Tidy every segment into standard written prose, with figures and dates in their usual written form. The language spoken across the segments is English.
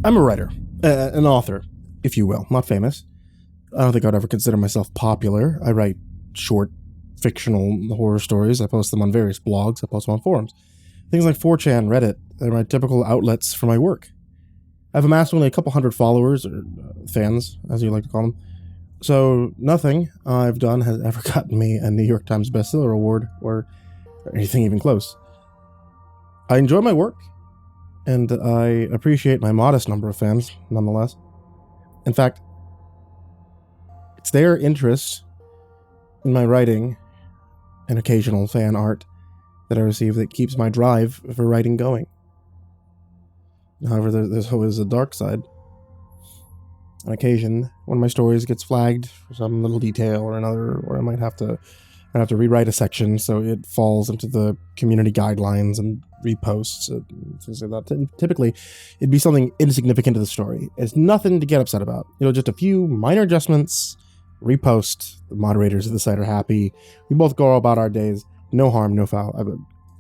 I'm a writer, an author, if you will. Not famous. I don't think I'd ever consider myself popular. I write short, fictional horror stories. I post them on various blogs. I post them on forums. Things like 4chan, Reddit, they're my typical outlets for my work. I've amassed only a couple hundred followers, or fans, as you like to call them. So nothing I've done has ever gotten me a New York Times bestseller award, or anything even close. I enjoy my work, and I appreciate my modest number of fans, nonetheless. In fact, it's their interest in my writing and occasional fan art that I receive that keeps my drive for writing going. However, there's always a dark side. On occasion, one of my stories gets flagged for some little detail or another, or I might have to rewrite a section so it falls into the community guidelines and reposts and things like that. Typically, it'd be something insignificant to the story. It's nothing to get upset about. Just a few minor adjustments, repost, the moderators of the site are happy. We both go about our days. No harm, no foul.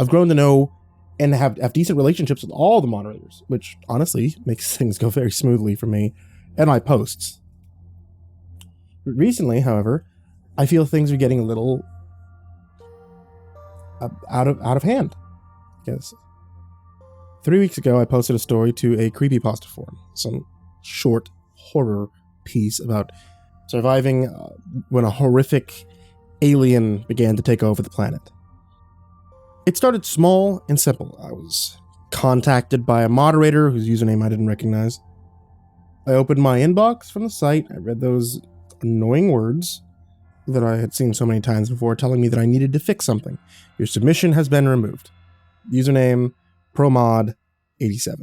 I've grown to know and have decent relationships with all the moderators, which honestly makes things go very smoothly for me and my posts. Recently, however, I feel things are getting a little out of hand. I guess 3 weeks ago, I posted a story to a Creepypasta forum, some short horror piece about surviving when a horrific alien began to take over the planet. It started small and simple. I was contacted by a moderator whose username I didn't recognize. I opened my inbox from the site. I read those annoying words that I had seen so many times before telling me that I needed to fix something. Your submission has been removed. Username, ProMod87.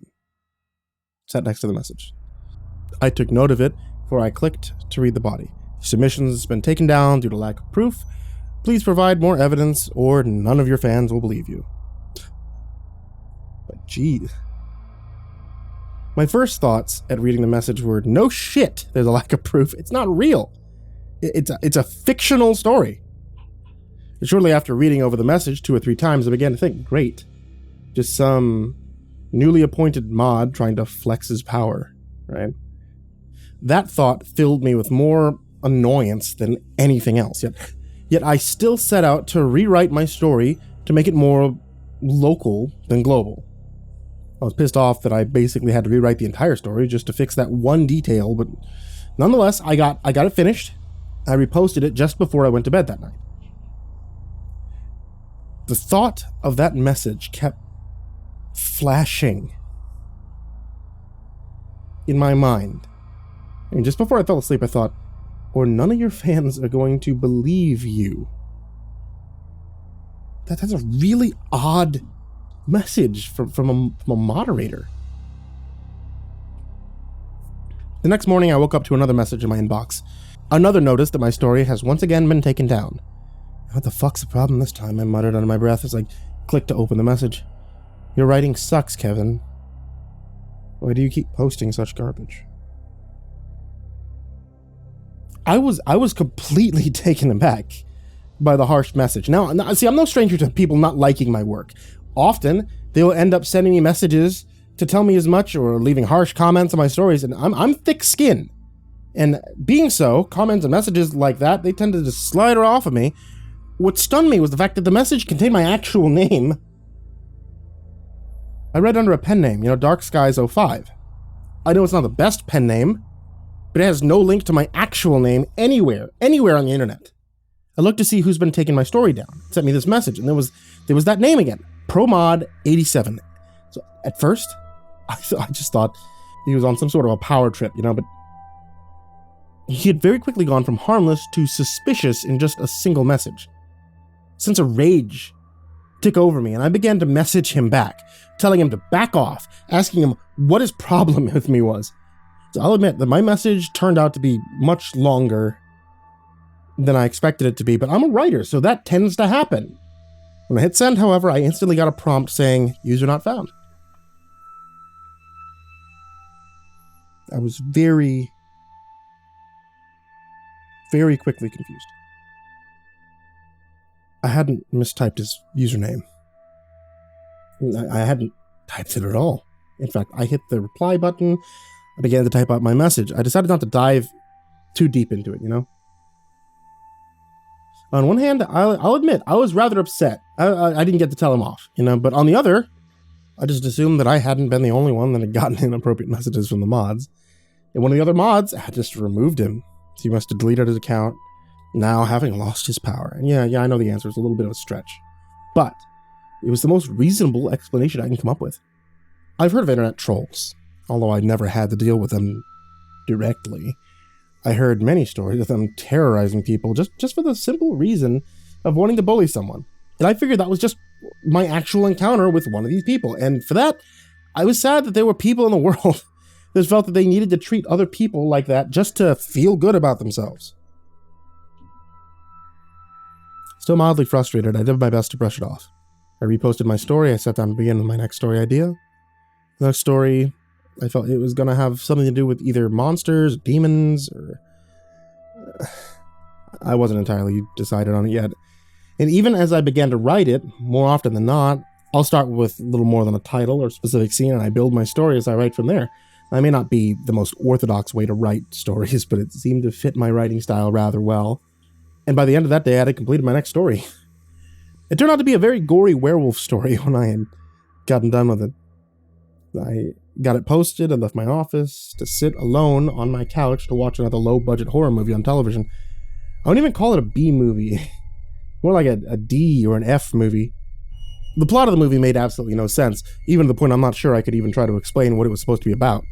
Sat next to the message. I took note of it before I clicked to read the body. Submissions has been taken down due to lack of proof. Please provide more evidence or none of your fans will believe you. But gee. My first thoughts at reading the message were, no shit, there's a lack of proof. It's not real. It's a fictional story. And shortly after reading over the message 2 or 3 times, I began to think, great. Just some newly appointed mod trying to flex his power, right? That thought filled me with more annoyance than anything else. Yet I still set out to rewrite my story to make it more local than global. I was pissed off that I basically had to rewrite the entire story just to fix that one detail, but nonetheless, I got it finished. I reposted it just before I went to bed that night. The thought of that message kept flashing in my mind. And just before I fell asleep, I thought, or none of your fans are going to believe you. That's a really odd message from a moderator. The next morning, I woke up to another message in my inbox. Another notice that my story has once again been taken down. What the fuck's the problem this time? I muttered under my breath as I clicked to open the message. Your writing sucks, Kevin. Why do you keep posting such garbage? I was completely taken aback by the harsh message. Now, see, I'm no stranger to people not liking my work. Often, they will end up sending me messages to tell me as much or leaving harsh comments on my stories, and I'm thick-skinned. And being so, comments and messages like that, they tend to just slide right off of me. What stunned me was the fact that the message contained my actual name. I read under a pen name, Dark Skies 05. I know it's not the best pen name, but it has no link to my actual name anywhere on the internet. I looked to see who's been taking my story down. It sent me this message, and there was that name again, ProMod87. So at first, I just thought he was on some sort of a power trip, but he had very quickly gone from harmless to suspicious in just a single message. A sense of rage took over me, and I began to message him back, telling him to back off, asking him what his problem with me was. So I'll admit that my message turned out to be much longer than I expected it to be, but I'm a writer, so that tends to happen. When I hit send, however, I instantly got a prompt saying, user not found. I was very, very quickly confused. I hadn't mistyped his username. I hadn't typed it at all. In fact, I hit the reply button. I began to type out my message. I decided not to dive too deep into it, you know? On one hand, I'll admit, I was rather upset. I didn't get to tell him off, you know? But on the other, I just assumed that I hadn't been the only one that had gotten inappropriate messages from the mods. And one of the other mods had just removed him. So he must have deleted his account, now having lost his power. And yeah, I know the answer is a little bit of a stretch. But it was the most reasonable explanation I can come up with. I've heard of internet trolls, although I never had to deal with them directly. I heard many stories of them terrorizing people just for the simple reason of wanting to bully someone. And I figured that was just my actual encounter with one of these people. And for that, I was sad that there were people in the world that felt that they needed to treat other people like that just to feel good about themselves. Still mildly frustrated, I did my best to brush it off. I reposted my story, I sat down to begin with my next story idea. The next story, I felt it was going to have something to do with either monsters, demons, or... I wasn't entirely decided on it yet. And even as I began to write it, more often than not, I'll start with a little more than a title or specific scene, and I build my story as I write from there. I may not be the most orthodox way to write stories, but it seemed to fit my writing style rather well. And by the end of that day, I had completed my next story. It turned out to be a very gory werewolf story when I had gotten done with it. I got it posted and left my office to sit alone on my couch to watch another low-budget horror movie on television. I wouldn't even call it a B movie. More like a D or an F movie. The plot of the movie made absolutely no sense, even to the point I'm not sure I could even try to explain what it was supposed to be about.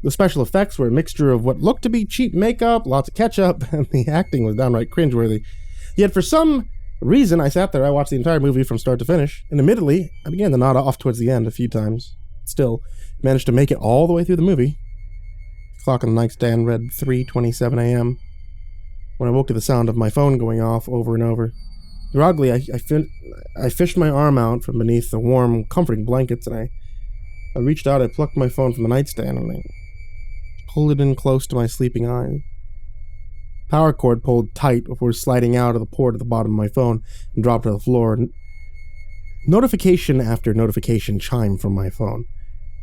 The special effects were a mixture of what looked to be cheap makeup, lots of ketchup, and the acting was downright cringeworthy. Yet for some reason, I sat there, I watched the entire movie from start to finish, and admittedly, I began to nod off towards the end a few times. Still, managed to make it all the way through the movie. The clock on the nightstand read 3:27 a.m. when I woke to the sound of my phone going off over and over. Oddly, I fished my arm out from beneath the warm, comforting blankets, and I reached out, I plucked my phone from the nightstand, and I pulled it in close to my sleeping eyes. Power cord pulled tight before sliding out of the port at the bottom of my phone and dropped to the floor. Notification after notification chimed from my phone.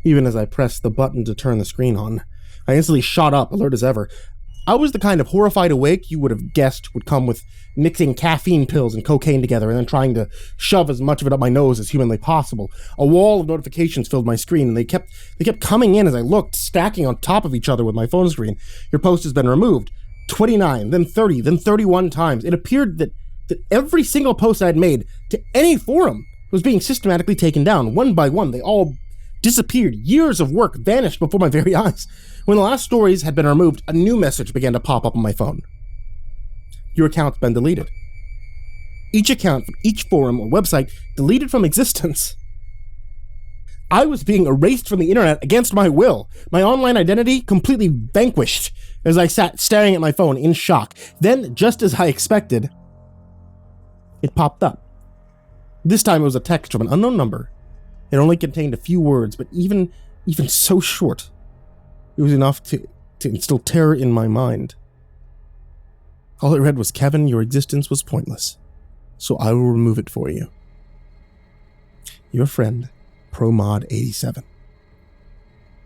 Even as I pressed the button to turn the screen on, I instantly shot up, alert as ever. I was the kind of horrified awake you would have guessed would come with mixing caffeine pills and cocaine together and then trying to shove as much of it up my nose as humanly possible. A wall of notifications filled my screen, and they kept coming in as I looked, stacking on top of each other with my phone screen. Your post has been removed. 29, then 30, then 31 times. It appeared that every single post I had made to any forum was being systematically taken down. One by one, they all disappeared. Years of work vanished before my very eyes. When the last stories had been removed, a new message began to pop up on my phone. Your account's been deleted. Each account from each forum or website deleted from existence. I was being erased from the internet against my will. My online identity completely vanquished as I sat staring at my phone in shock. Then, just as I expected, it popped up. This time it was a text from an unknown number. It only contained a few words, but even so short, it was enough to instill terror in my mind. All it read was, "Kevin, your existence was pointless, so I will remove it for you. Your friend, ProMod87.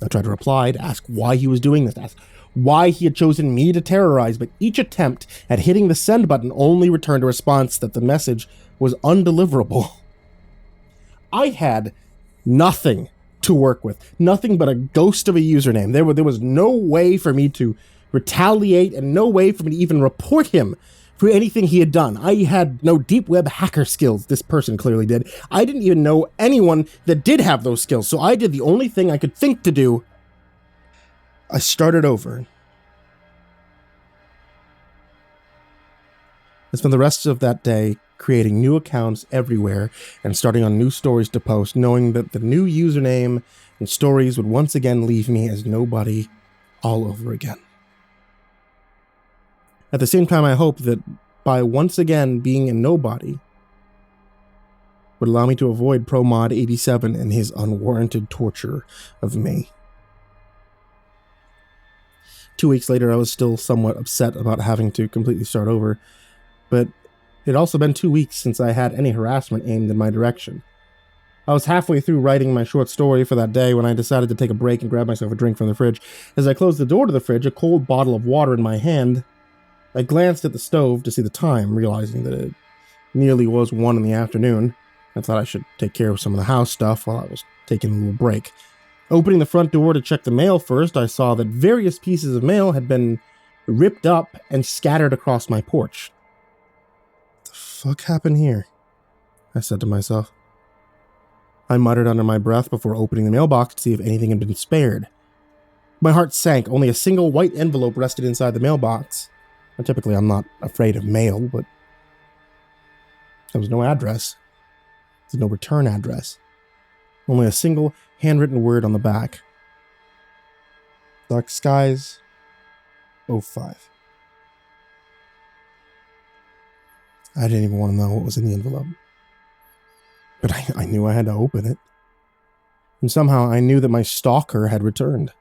I tried to reply to ask why he was doing this, to ask why he had chosen me to terrorize, but each attempt at hitting the send button only returned a response that the message was undeliverable. I had nothing to work with, nothing but a ghost of a username. There was no way for me to retaliate and no way for me to even report him for anything he had done. I had no deep web hacker skills. This person clearly did. I didn't even know anyone that did have those skills, so I did the only thing I could think to do. I started over. I spent the rest of that day creating new accounts everywhere and starting on new stories to post, knowing that the new username and stories would once again leave me as nobody all over again. At the same time, I hoped that by once again being a nobody would allow me to avoid ProMod87 and his unwarranted torture of me. 2 weeks later, I was still somewhat upset about having to completely start over, but it had also been 2 weeks since I had any harassment aimed in my direction. I was halfway through writing my short story for that day when I decided to take a break and grab myself a drink from the fridge. As I closed the door to the fridge, a cold bottle of water in my hand, I glanced at the stove to see the time, realizing that it nearly was 1 in the afternoon. I thought I should take care of some of the house stuff while I was taking a little break. Opening the front door to check the mail first, I saw that various pieces of mail had been ripped up and scattered across my porch. What the fuck happened here? I said to myself. I muttered under my breath before opening the mailbox to see if anything had been spared. My heart sank. Only a single white envelope rested inside the mailbox. And typically I'm not afraid of mail, but there was no address. There's no return address. Only a single handwritten word on the back. Dark Skies 05. I didn't even want to know what was in the envelope. But I knew I had to open it. And somehow I knew that my stalker had returned.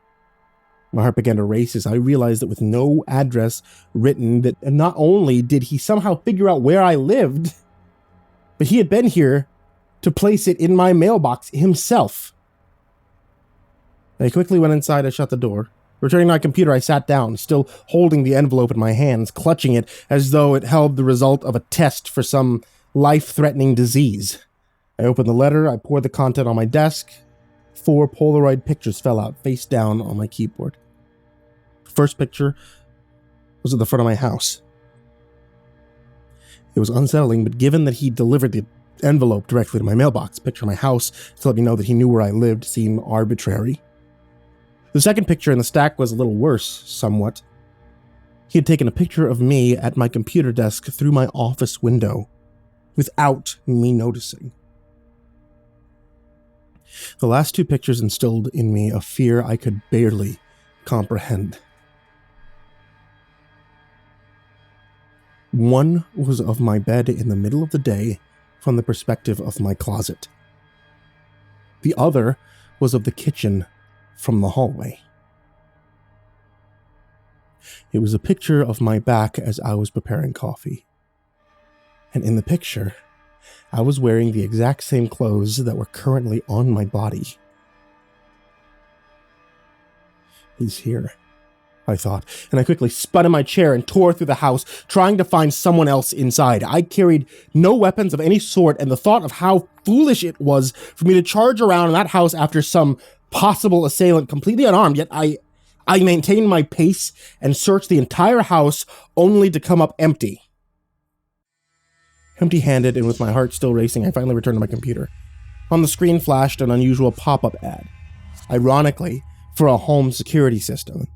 My heart began to race as I realized that with no address written, that not only did he somehow figure out where I lived, but he had been here to place it in my mailbox himself. I quickly went inside and shut the door. Returning to my computer, I sat down, still holding the envelope in my hands, clutching it as though it held the result of a test for some life-threatening disease. I opened the letter, I poured the content on my desk. 4 Polaroid pictures fell out face down on my keyboard. The first picture was at the front of my house. It was unsettling, but given that he delivered the envelope directly to my mailbox, picture of my house to let me know that he knew where I lived seemed arbitrary. The second picture in the stack was a little worse, somewhat. He had taken a picture of me at my computer desk through my office window, without me noticing. The last 2 pictures instilled in me a fear I could barely comprehend. One was of my bed in the middle of the day from the perspective of my closet. The other was of the kitchen from the hallway. It was a picture of my back as I was preparing coffee. And in the picture, I was wearing the exact same clothes that were currently on my body. He's here, I thought, and I quickly spun in my chair and tore through the house, trying to find someone else inside. I carried no weapons of any sort, and the thought of how foolish it was for me to charge around in that house after some possible assailant completely unarmed, yet I maintained my pace and searched the entire house only to come up empty. Empty-handed and with my heart still racing, I finally returned to my computer. On the screen flashed an unusual pop-up ad. Ironically, for a home security system.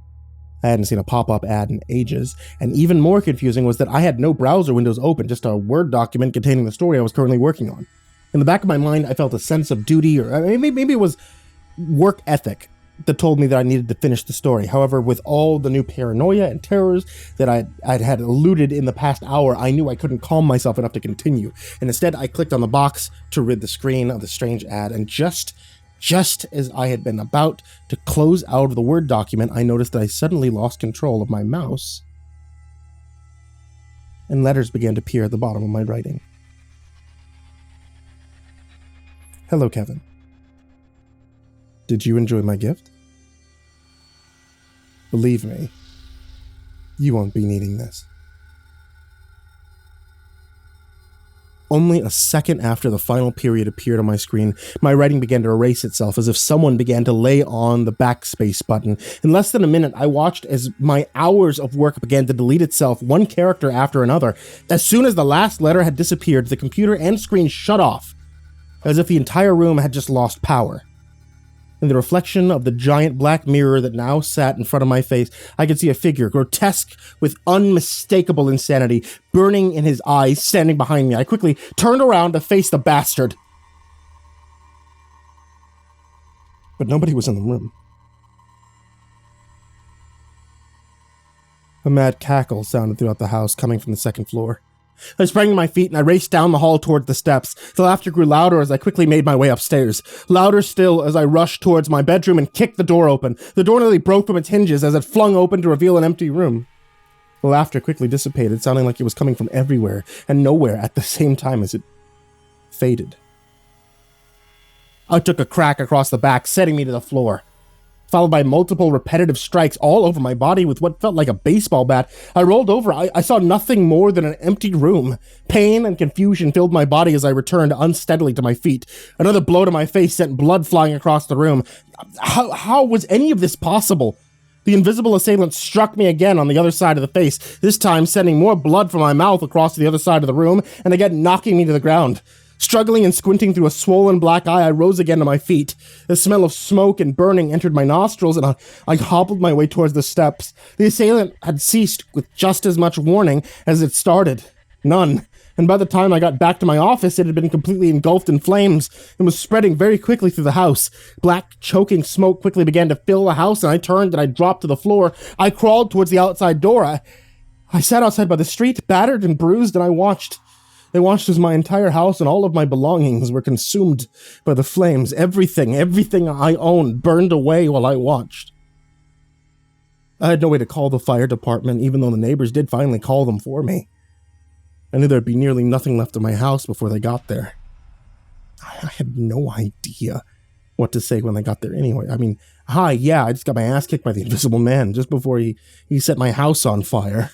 I hadn't seen a pop-up ad in ages, and even more confusing was that I had no browser windows open, just a Word document containing the story I was currently working on. In the back of my mind, I felt a sense of duty, or maybe it was work ethic, that told me that I needed to finish the story. However, with all the new paranoia and terrors that I'd had eluded in the past hour, I knew I couldn't calm myself enough to continue. And instead, I clicked on the box to rid the screen of the strange ad. And just as I had been about to close out of the Word document, I noticed that I suddenly lost control of my mouse. And letters began to appear at the bottom of my writing. Hello, Kevin. Did you enjoy my gift? Believe me, you won't be needing this. Only a second after the final period appeared on my screen, my writing began to erase itself as if someone began to lay on the backspace button. In less than a minute, I watched as my hours of work began to delete itself, one character after another. As soon as the last letter had disappeared, the computer and screen shut off, as if the entire room had just lost power. In the reflection of the giant black mirror that now sat in front of my face, I could see a figure, grotesque with unmistakable insanity, burning in his eyes, standing behind me. I quickly turned around to face the bastard. But nobody was in the room. A mad cackle sounded throughout the house, coming from the second floor. I sprang to my feet and I raced down the hall toward the steps. The laughter grew louder as I quickly made my way upstairs. Louder still as I rushed towards my bedroom and kicked the door open. The door nearly broke from its hinges as it flung open to reveal an empty room. The laughter quickly dissipated, sounding like it was coming from everywhere and nowhere at the same time as it faded. I took a crack across the back, setting me to the floor, followed by multiple repetitive strikes all over my body with what felt like a baseball bat. I rolled over. I saw nothing more than an empty room. Pain and confusion filled my body as I returned unsteadily to my feet. Another blow to my face sent blood flying across the room. How was any of this possible? The invisible assailant struck me again on the other side of the face, this time sending more blood from my mouth across to the other side of the room, and again knocking me to the ground. Struggling and squinting through a swollen black eye, I rose again to my feet. The smell of smoke and burning entered my nostrils, and I hobbled my way towards the steps. The assailant had ceased with just as much warning as it started. None. And by the time I got back to my office, it had been completely engulfed in flames and was spreading very quickly through the house. Black, choking smoke quickly began to fill the house, and I turned and I dropped to the floor. I crawled towards the outside door. I sat outside by the street, battered and bruised, and I watched. I watched as my entire house and all of my belongings were consumed by the flames. Everything I owned burned away while I watched. I had no way to call the fire department, even though the neighbors did finally call them for me. I knew there'd be nearly nothing left of my house before they got there. I had no idea what to say when they got there anyway. I mean, I just got my ass kicked by the Invisible Man just before he set my house on fire.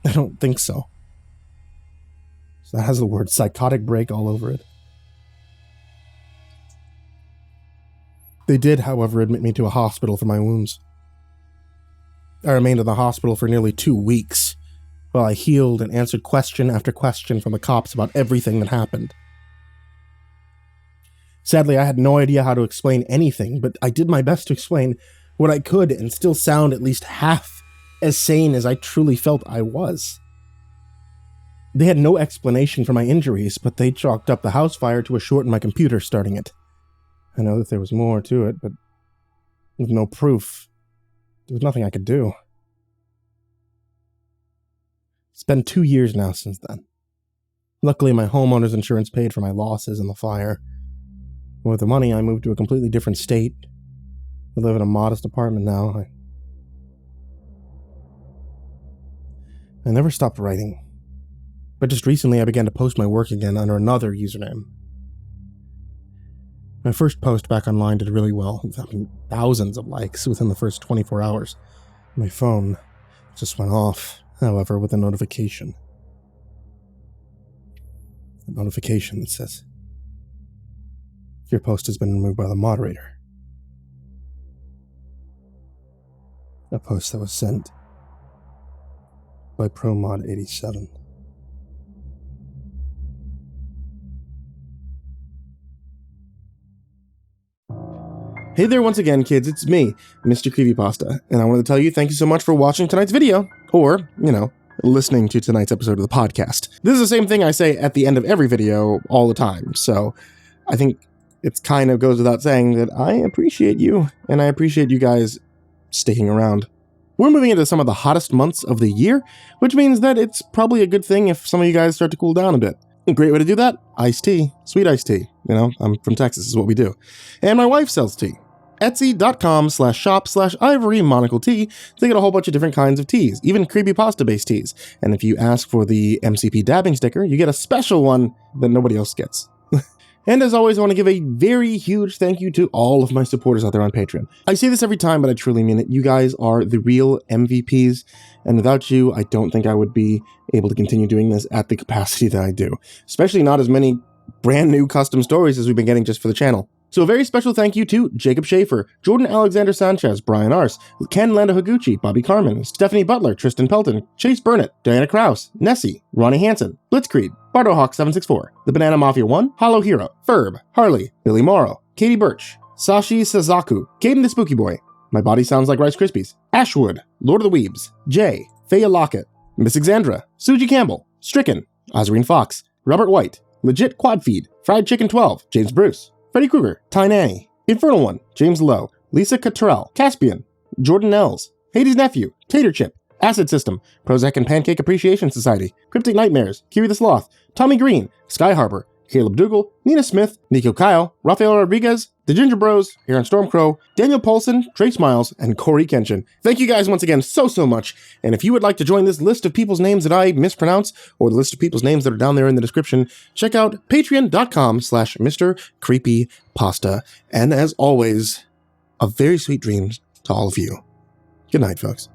I don't think so. So that has the word psychotic break all over it. They did, however, admit me to a hospital for my wounds. I remained in the hospital for nearly 2 weeks, while I healed and answered question after question from the cops about everything that happened. Sadly, I had no idea how to explain anything, but I did my best to explain what I could and still sound at least half as sane as I truly felt I was. They had no explanation for my injuries, but they chalked up the house fire to a short in my computer starting it. I know that there was more to it, but with no proof, there was nothing I could do. It's been 2 years now since then. Luckily, my homeowner's insurance paid for my losses in the fire. With the money, I moved to a completely different state. I live in a modest apartment now. I never stopped writing. But just recently, I began to post my work again under another username. My first post back online did really well. Thousands of likes within the first 24 hours. My phone just went off, however, with a notification. A notification that says, "Your post has been removed by the moderator." A post that was sent by ProMod87. Hey there once again, kids, it's me, MrCreepyPasta, and I wanted to tell you thank you so much for watching tonight's video, or, listening to tonight's episode of the podcast. This is the same thing I say at the end of every video all the time, so I think it kind of goes without saying that I appreciate you, and I appreciate you guys sticking around. We're moving into some of the hottest months of the year, which means that it's probably a good thing if some of you guys start to cool down a bit. A great way to do that, iced tea, sweet iced tea. I'm from Texas, is what we do. And my wife sells tea. Etsy.com/shop/ivory-monocle-tea to get a whole bunch of different kinds of teas, even creepypasta-based teas. And if you ask for the MCP dabbing sticker, you get a special one that nobody else gets. And as always, I want to give a very huge thank you to all of my supporters out there on Patreon. I say this every time, but I truly mean it. You guys are the real MVPs, and without you, I don't think I would be able to continue doing this at the capacity that I do. Especially not as many brand new custom stories as we've been getting just for the channel. So a very special thank you to Jacob Shaffer, Jordan Alexander Sanchez, Bryon Arce, Ken Lando Higuchi, Bobby Karman, Stephanie Butler, Tristain Pelton, Chase Burnett, Diana Kraus, Nessie, Ronny Hansson, Blitzscreed, BardoHawk764, TheBananaMafia 1, Hollow Hero, Ferb, Harley, Billy Morrow, Katie Birch, Sashi Sazaku, Kayden the Spooky Boy, MyBodySoundsLikeRiceKrispys, Ashwood, Lord of the Weebs, Jay, Faya Lockett, Miss Exandra, Suji Campbell, Stricken, Ozreen Fox, Robert White, Legit Quadfeed, Fried Chicken 12, James Bruce, Freddy Krueger, Ty Nanny, Infernal One, James Lowe, Lisa Cottrell, Caspian, Jordan Ells, Hades' Nephew, Tater Chip, Acid System, Prozac and Pancake Appreciation Society, Cryptic Nightmares, Kiri the Sloth, Tommy Green, Sky Harbor, Caleb Dougal, Nina Smith, Nico Kyle, Rafael Rodriguez, the Ginger Bros here on Stormcrow, Daniel Paulson, Trey Smiles, and Corey Kenshin. Thank you guys once again so much. And if you would like to join this list of people's names that I mispronounce, or the list of people's names that are down there in the description, check out patreon.com/MrCreepyPasta. And as always, a very sweet dreams to all of you. Good night, folks.